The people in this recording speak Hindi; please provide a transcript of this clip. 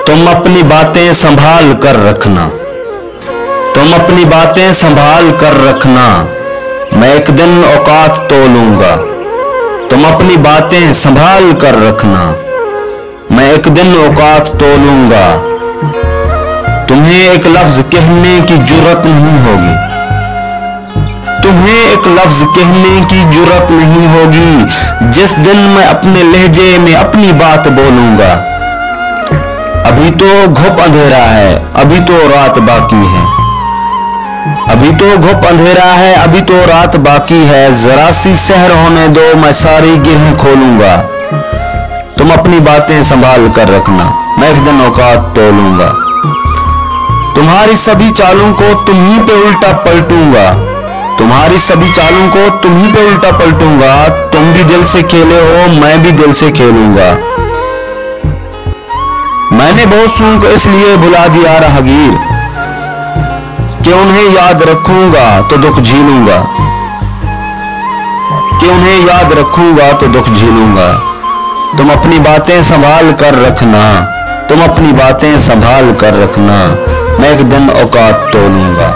तुम अपनी बातें संभाल कर रखना, तुम अपनी बातें संभाल कर रखना, मैं एक दिन औकात तोलूंगा। तुम अपनी बातें संभाल कर रखना, मैं एक दिन औकात तोलूंगा। तुम्हें एक लफ्ज कहने की जुर्रत नहीं होगी, तुम्हें एक लफ्ज कहने की जुर्रत नहीं होगी जिस दिन मैं अपने लहजे में अपनी बात बोलूंगा। अभी तो घुप अंधेरा है, अभी तो रात बाकी है, अभी तो घुप अंधेरा है, अभी तो रात बाकी है। जरा सी सहर होने दो, मैं सारी गिरहें खोलूंगा। तुम अपनी बातें संभाल कर रखना, मैं एक दिन औकात तोलूंगा। तुम्हारी सभी चालों को तुम ही पे उल्टा पलटूंगा, तुम्हारी सभी चालों को तुम ही पे उल्टा पलटूंगा। तुम भी दिल से खेले हो, मैं भी दिल से खेलूंगा। मैंने बहुत सुन को इसलिए भुला दिया राहगीर कि उन्हें याद रखूंगा तो दुख झेलूंगा, कि उन्हें याद रखूंगा तो दुख झेलूंगा। तुम अपनी बातें संभाल कर रखना, तुम अपनी बातें संभाल कर रखना, मैं एक दिन औकात तोलूंगा।